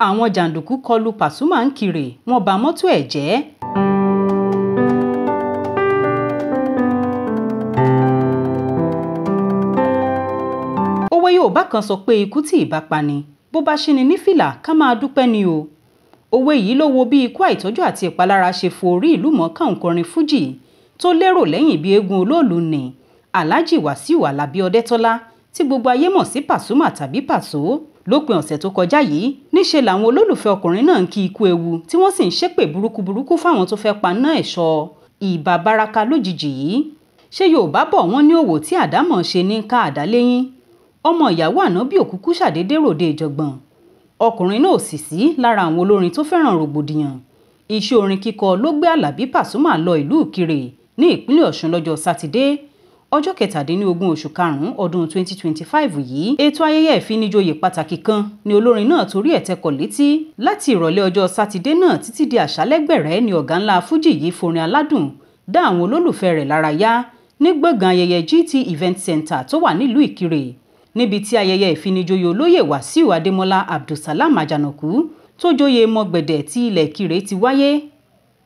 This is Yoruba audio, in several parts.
àwọn jàǹdùkú kọlù Pasuma ńkirè wọ́n ba mọ́tò ẹ̀ jẹ́. òwe Yorùbá kan sọ pé ikú tí ìbá pani bó bá ṣíni ní fìlà ká máa dúpẹ́ ni o. òwe yìí ló wo bí ikú àìtọ́jú àti ìpalára ṣe fo orí ìlú mọ̀ọ́ká òǹkọrin fújì tó lérò lẹ́yìn bí eégún olóòlù ni Alhaji Wasiu Alabi Ọdẹ́tọ́lá tí gbogbo ayé mọ̀ sí Pasuma tàbí Paso. lópin ọ̀sẹ̀ tó kọjá yìí níṣe làwọn olólùfẹ́ ọkùnrin náà ń kí ikú ewu tí wọ́n sì ń ṣépè burúkú fáwọn tó fẹ́ paná ẹ̀ṣọ́ ìbà baraka lójijì yìí. ṣé Yorùbá bọ̀ wọ́n ní òwò tí àdámọ̀ ṣe ní ká àdá léyìn. ọmọ ìyàwó ànábì òkúkú ṣàdédé ròde ìjọ̀gbọ̀n. ọkùnrin náà sì sí lára àwọn olórin tó fẹ́ràn rògbòdìyàn. iṣẹ́ orin kíkọ ló gbé Àlàbí Pasuma lọ ìlú Ìkirè ní ìpínlẹ̀ Ọ̀ṣun lọ́jọ́ sátidé ọjọ́ 17 oṣù karùn-ún ọdún 2025 yìí. ètò ayẹyẹ ìfinijoyè pàtàkì kan ni olórin náà torí ẹ̀ tẹkọ̀ létí. láti ìrọ̀lẹ́ ọjọ́ sátidé náà títí di àṣálẹ́ gbẹ̀rẹ́ ni ọ̀gá ńlá fújì yìí forin aládùn dá àwọn olólùfẹ́ rẹ̀ lára yá ní gbọ̀ngàn ayẹyẹ GT Event Center tó wà nílùú Ìkirè níbi tí ayẹyẹ ìfinijoyè olóyè Wàsíù Adémọ́lá Abdulsalam Àjànàkú tó joyè mọ̀gbẹ̀dẹ̀ tí ilẹ̀ Ìkirè ti wáyé.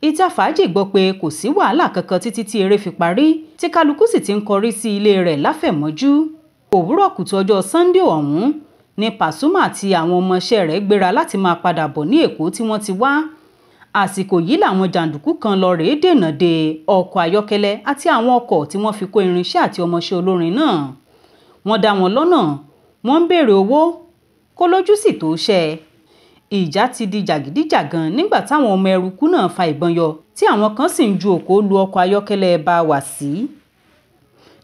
ìta fàájì gbọ́ pé kò sí wàhálà kankan títí tí eré fi parí tí kálukú sì ti ń kọrí sí ilé rẹ̀ láfẹ̀mọ́jú. òwúrọ̀ kùtù ọjọ́ Sunday ọ̀hún ni Pasuma àti àwọn ọmọọṣẹ́ rẹ̀ gbéra láti máa padà bọ̀ ní Èkó tí wọ́n ti wá. àsìkò yìí làwọn jàǹdùkú kan lọ rèé dènà de ọkọ̀ ayọ́kẹ́lẹ́ àti àwọn ọkọ̀ tí wọ́n fi kó irinṣẹ́ àti ọmọọṣẹ́ olórin náà. wọ́n dá wọn lọ́nà wọ́n ń béèrè owó kó lójú sì tó ṣẹ́. ìjà ti di jàgídíjàgan nígbà táwọn ọmọ ẹrukú náà fa ìbọn yọ tí àwọn kan sì ń ju òkò lu ọkọ̀ ayọ́kẹ́lẹ́ bá wà sí.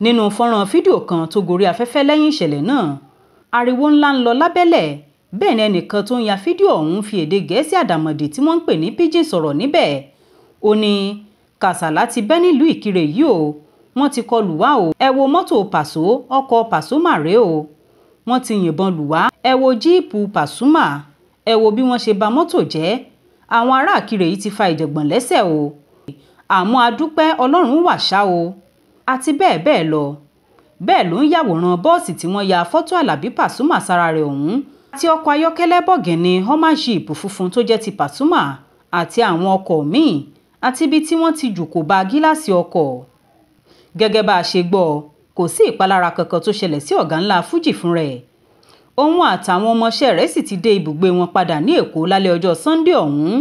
nínú fọ́nrán fídíò kan tó gorí afẹ́fẹ́ lẹ́yìn ìṣẹ̀lẹ̀ náà ariwo ńlá ń lọ lábẹ́lẹ̀ bẹ́ẹ̀ ni ẹnìkan tó ń ya fídíò ọ̀hún fi èdè Gẹ̀ẹ́sì àdàmọ̀dì tí wọ́n ń pè ní pidgin sọ̀rọ̀ níbẹ̀. ó ní kàsálà ti bẹ́ nílùú Ìkirè yìí o wọ́n ti kọlù wá o ẹ wo mọ́tò Paso ọkọ̀ Pasuma rèé o wọ́n ti yìnbọn lù wá ẹ wo jíìpù Pasuma ẹ wo bí wọ́n ṣe ba mọ́tò jẹ́ àwọn ará Ìkirè yìí ti fa ìjọ̀gbọ̀n lẹ́sẹ̀ o àmọ́ adúpẹ́ Ọlọ́run wà ṣá o àti bẹ́ẹ̀ bẹ́ẹ̀ lọ. bẹ́ẹ̀ ló ń yàwòrán bọ́ọ̀sì tí wọ́n ya fọ́tò Àlàbí Pasuma sára rẹ̀ ọ̀hún àti ọkọ̀ ayọ́kẹ́lẹ́ bọ̀gìnì Hummer Jeep funfun tó jẹ́ ti Pasuma àti àwọn ọkọ̀ míì àti ibi tí wọ́n ti jù kò ba gíláàsì ọkọ̀. gẹ́gẹ́ bá a ṣe gbọ́ kò sí ìpalára kankan tó ṣẹlẹ̀ sí ọ̀gá ńlá fújì fún rẹ̀. òun àtàwọn ọmọọṣẹ́ rẹ̀ sì ti dé ibùgbé wọn padà ní Èkó lálẹ́ ọjọ́ Sunday ọ̀hún.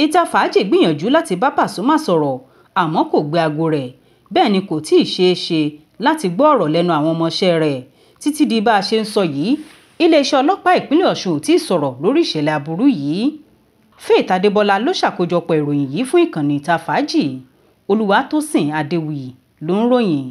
ìta fàájì gbìyànjú láti bá Pasuma sọ̀rọ̀ àmọ́ kò gbé aago rẹ̀ bẹ́ẹ̀ ni kò tí ì ṣeé ṣe láti gbọ́ ọ̀rọ̀ lẹ́nu àwọn ọmọọṣẹ́ rẹ̀ títí di bá a ṣe ń sọ yìí iléeṣẹ́ ọlọ́pàá ìpínlẹ̀ Ọ̀ṣun ò tí ì sọ̀rọ̀ lórí ìṣẹ̀lẹ̀ aburú yìí. Faith Adébọlá ló ṣàkójọpọ̀ ìròyìn yìí fún ìkànnì ìta fàájì. Olúwatósìn Adéwuyì ló ń ròyìn.